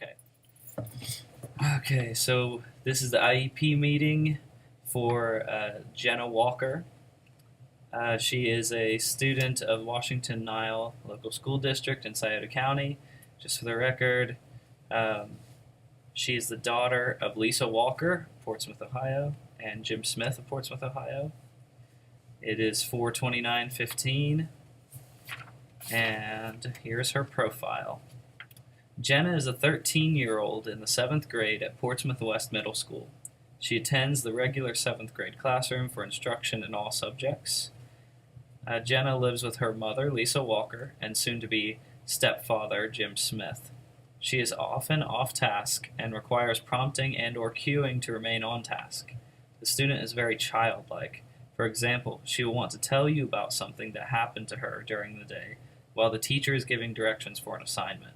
Okay. Okay, so this is the IEP meeting for Jenna Walker. She is a student of Washington Nile Local School District in Scioto County. Just for the record, she is the daughter of Lisa Walker, Portsmouth, Ohio, and Jim Smith of Portsmouth, Ohio. It is 4/29/15, and here's her profile. Jenna is a 13-year-old in the 7th grade at Portsmouth West Middle School. She attends the regular 7th grade classroom for instruction in all subjects. Jenna lives with her mother, Lisa Walker, and soon-to-be stepfather, Jim Smith. She is often off task and requires prompting and or cueing to remain on task. The student is very childlike. For example, she will want to tell you about something that happened to her during the day while the teacher is giving directions for an assignment.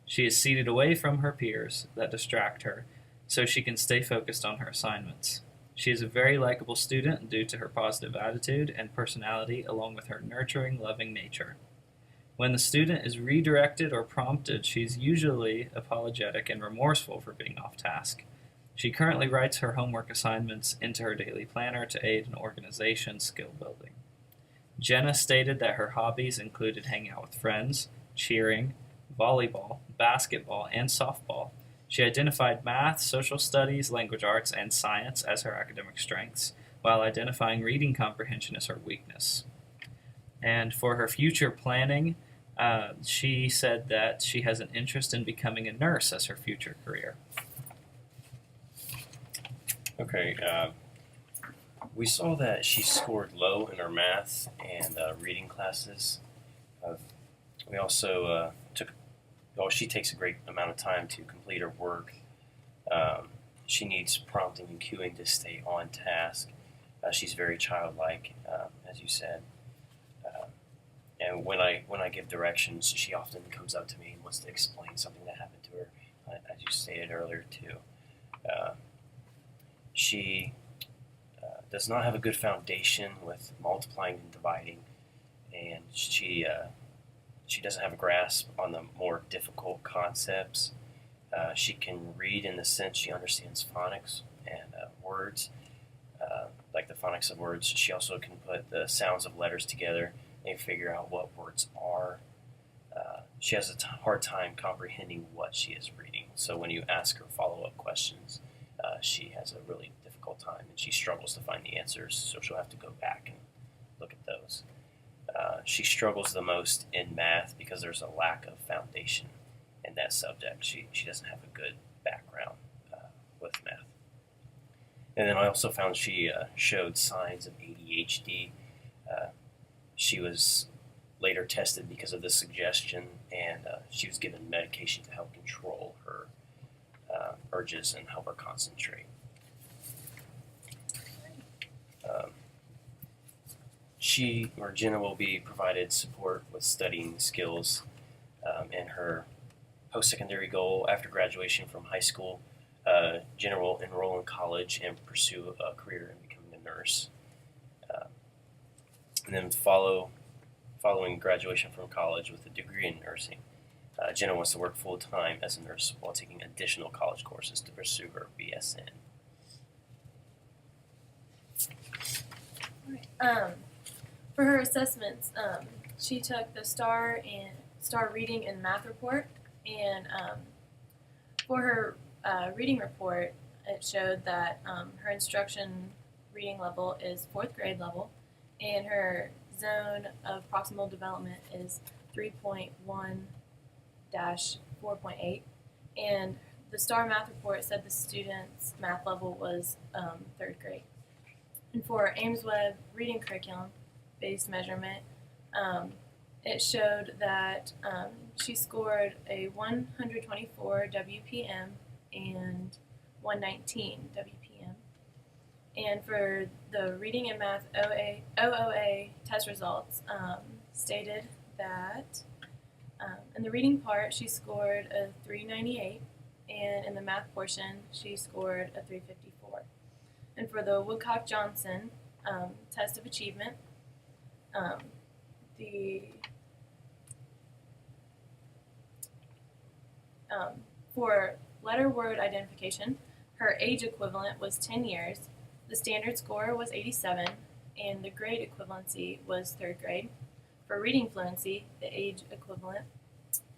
She is seated away from her peers that distract her so she can stay focused on her assignments. She is a very likable student due to her positive attitude and personality along with her nurturing, loving nature. When the student is redirected or prompted, she is usually apologetic and remorseful for being off task. She currently writes her homework assignments into her daily planner to aid in organization skill building. Jenna stated that her hobbies included hanging out with friends, cheering, volleyball, basketball, and softball. She identified math, social studies, language arts, and science as her academic strengths, while identifying reading comprehension as her weakness. And for her future planning, she said that she has an interest in becoming a nurse as her future career. Okay, we saw that she scored low in her math and reading classes. We also she takes a great amount of time to complete her work. She needs prompting and cueing to stay on task. She's very childlike, as you said. And when I give directions, she often comes up to me and wants to explain something that happened to her, as you stated earlier too. She does not have a good foundation with multiplying and dividing, and she doesn't have a grasp on the more difficult concepts. She can read in the sense she understands phonics and words, like the phonics of words. She also can put the sounds of letters together and figure out what words are. She has a hard time comprehending what she is reading. So when you ask her follow-up questions, she has a really difficult time, and she struggles to find the answers, so she'll have to go back and look at those. She struggles the most in math because there's a lack of foundation in that subject. She doesn't have a good background with math. And then I also found she showed signs of ADHD. She was later tested because of this suggestion, and she was given medication to help control her urges and help her concentrate. Jenna will be provided support with studying skills and her post-secondary goal after graduation from high school. Jenna will enroll in college and pursue a career in becoming a nurse. And then following graduation from college with a degree in nursing, Jenna wants to work full-time as a nurse while taking additional college courses to pursue her BSN. For her assessments, she took the STAR reading and math report, and for her reading report, it showed that her instruction reading level is 4th grade level, and her zone of proximal development is 3.1-4.8, and the STAR math report said the student's math level was 3rd grade. And for Ames Web reading curriculum-based measurement, it showed that she scored a 124 WPM and 119 WPM. And for the reading and math OOA test results, stated that in the reading part she scored a 398, and in the math portion she scored a 354. And for the Woodcock-Johnson test of achievement, For letter word identification, her age equivalent was 10 years, the standard score was 87, and the grade equivalency was 3rd grade. For reading fluency, the age equivalent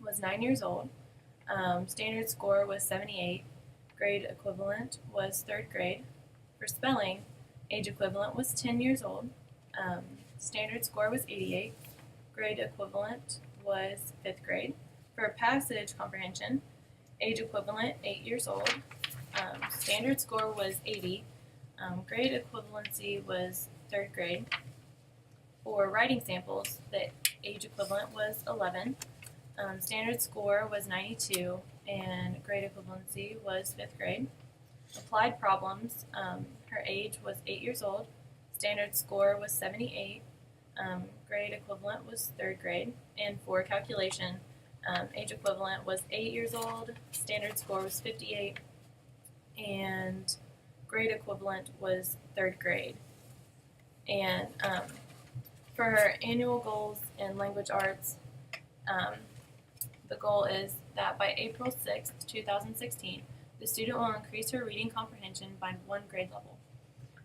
was 9 years old, standard score was 78, grade equivalent was 3rd grade. For spelling, age equivalent was 10 years old, standard score was 88, grade equivalent was 5th grade. For passage comprehension, age equivalent 8 years old, standard score was 80, grade equivalency was 3rd grade. For writing samples, the age equivalent was 11, standard score was 92, and grade equivalency was 5th grade. Applied problems, her age was 8 years old, standard score was 78, grade equivalent was 3rd grade. And for calculation, age equivalent was 8 years old, standard score was 58, and grade equivalent was 3rd grade. And for her annual goals in language arts, the goal is that by April 6th, 2016, the student will increase her reading comprehension by 1 grade level.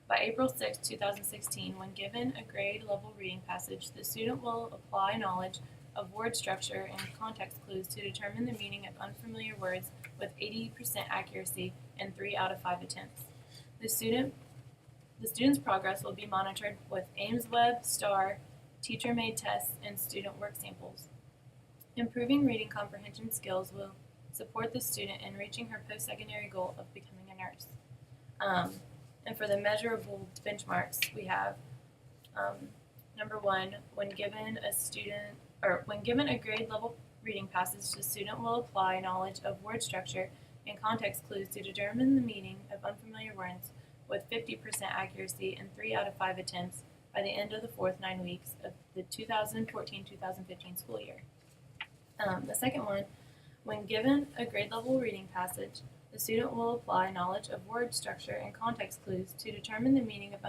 By April 6, 2016, when given a grade level reading passage, the student will apply knowledge of word structure and context clues to determine the meaning of unfamiliar words with 80% accuracy in 3 out of 5 attempts. The student's progress will be monitored with Ames Web, STAR, teacher-made tests, and student work samples. Improving reading comprehension skills will support the student in reaching her post-secondary goal of becoming a nurse. And for the measurable benchmarks, we have number 1, when given a grade level reading passage, the student will apply knowledge of word structure and context clues to determine the meaning of unfamiliar words with 50% accuracy in 3 out of 5 attempts by the end of the 4th 9 weeks of the 2014-2015 school year. The second one, when given a grade level reading passage, the student will apply knowledge of word structure and context clues to determine the meaning of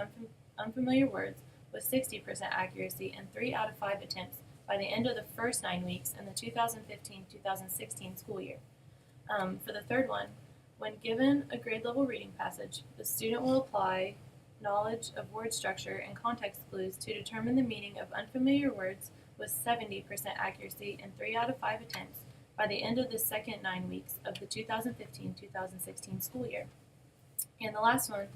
unfamiliar words with 60% accuracy in 3 out of 5 attempts by the end of the first 9 weeks in the 2015-2016 school year. For the third one, when given a grade level reading passage, the student will apply knowledge of word structure and context clues to determine the meaning of unfamiliar words with 70% accuracy in 3 out of 5 attempts by the end of the second 9 weeks of the 2015-2016 school year. And the last one,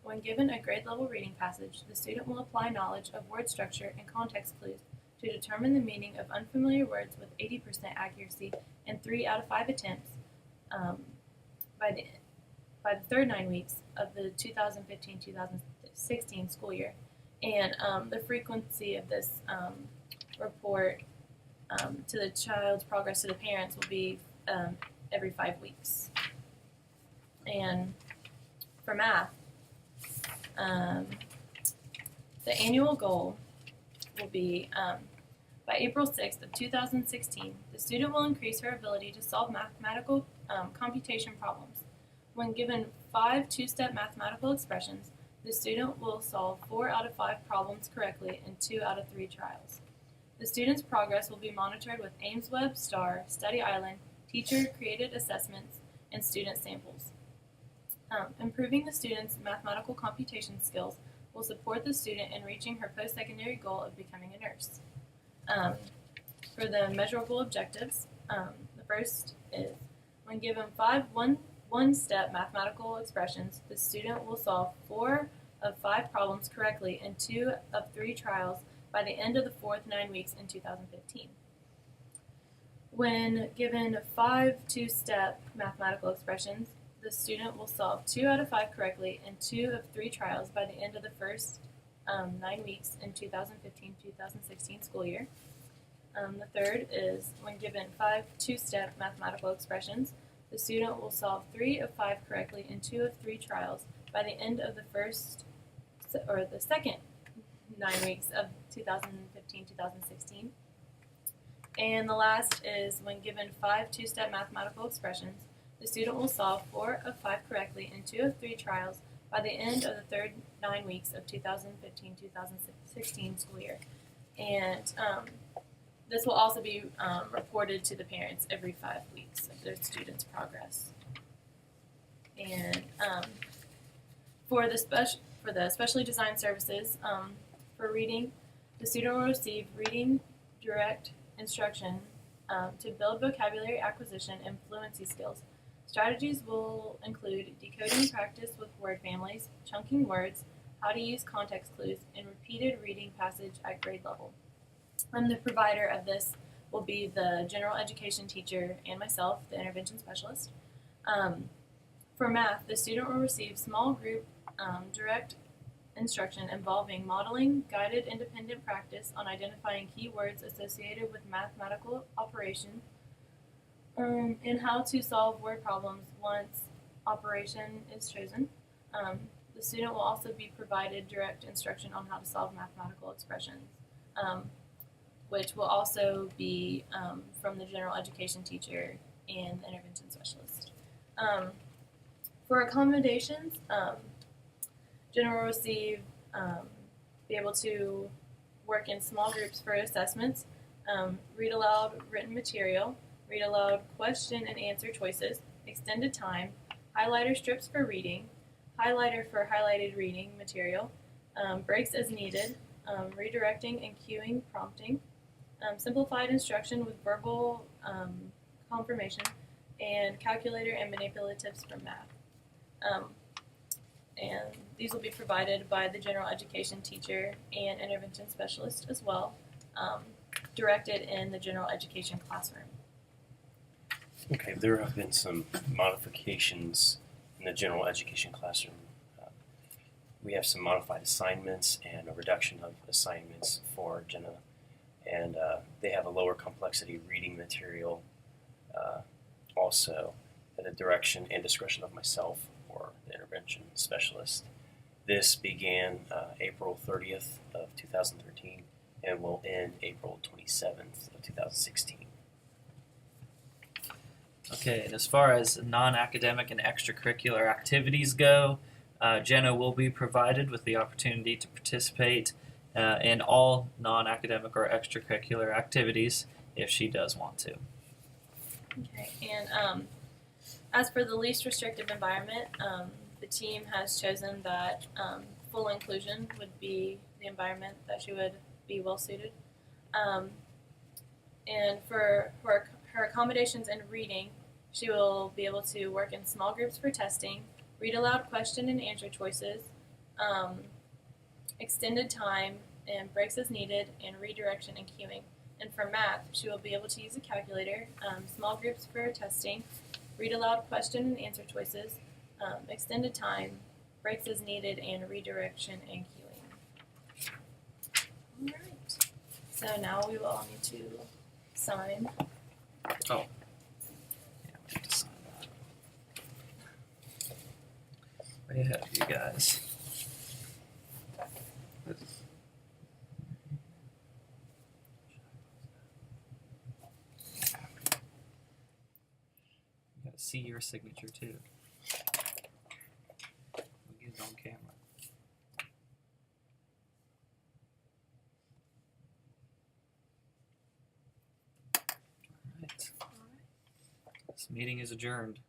when given a grade level reading passage, the student will apply knowledge of word structure and context clues to determine the meaning of unfamiliar words with 80% accuracy in 3 out of 5 attempts by the third 9 weeks of the 2015-2016 school year. And the frequency of this report to the child's progress to the parents will be every 5 weeks. And for math, the annual goal will be by April 6th of 2016, the student will increase her ability to solve mathematical computation problems. When given 5 two-step mathematical expressions, the student will solve 4 out of 5 problems correctly in 2 out of 3 trials. The student's progress will be monitored with Ames Web, STAR, Study Island, teacher-created assessments, and student samples. Improving the student's mathematical computation skills will support the student in reaching her post-secondary goal of becoming a nurse. For the measurable objectives, the first is when given 5 one-step mathematical expressions, the student will solve 4 of 5 problems correctly in 2 of 3 trials by the end of the 4th 9 weeks in 2015. When given 5 two-step mathematical expressions, the student will solve 2 out of 5 correctly in 2 of 3 trials by the end of the first 9 weeks in 2015-2016 school year. The third is when given 5 two-step mathematical expressions, the student will solve 3 of 5 correctly in 2 of 3 trials by the end of the second 9 weeks of 2015-2016. And the last is when given 5 two-step mathematical expressions, the student will solve 4 of 5 correctly in 2 of 3 trials by the end of the third 9 weeks of 2015-2016 school year. And This will also be reported to the parents every 5 weeks of their students' progress. And for the specially designed services for reading, the student will receive reading direct instruction to build vocabulary acquisition and fluency skills. Strategies will include decoding practice with word families, chunking words, how to use context clues, and repeated reading passage at grade level. The provider of this will be the general education teacher and myself, the intervention specialist. For math, the student will receive small group direct instruction involving modeling, guided independent practice on identifying key words associated with mathematical operation, and how to solve word problems once operation is chosen. The student will also be provided direct instruction on how to solve mathematical expressions, which will also be from the general education teacher and the intervention specialist. For accommodations, general will receive, be able to work in small groups for assessments, read aloud written material, read aloud question and answer choices, extended time, highlighter strips for reading, highlighter for highlighted reading material, breaks as needed, redirecting and cueing prompting, simplified instruction with verbal confirmation, and calculator and manipulatives for math. And these will be provided by the general education teacher and intervention specialist as well, directed in the general education classroom. Okay, there have been some modifications in the general education classroom. We have some modified assignments and a reduction of assignments for Jenna, and they have a lower complexity reading material also at the direction and discretion of myself or the intervention specialist. This began April 30th of 2013 and will end April 27th of 2016. Okay, and as far as non-academic and extracurricular activities go, Jenna will be provided with the opportunity to participate in all non-academic or extracurricular activities if she does want to. Okay, and as for the least restrictive environment, the team has chosen that full inclusion would be the environment that she would be well suited. And for her accommodations and reading, she will be able to work in small groups for testing, read aloud question and answer choices, extended time, and breaks as needed, and redirection and cueing. And for math, she will be able to use a calculator, small groups for testing, read aloud question and answer choices, extended time, breaks as needed, and redirection and cueing. Alright, so now we will all need to sign. Oh. Yeah, we have to sign that. Way ahead of you guys. You gotta see your signature too. We'll get it on camera. All right. This meeting is adjourned.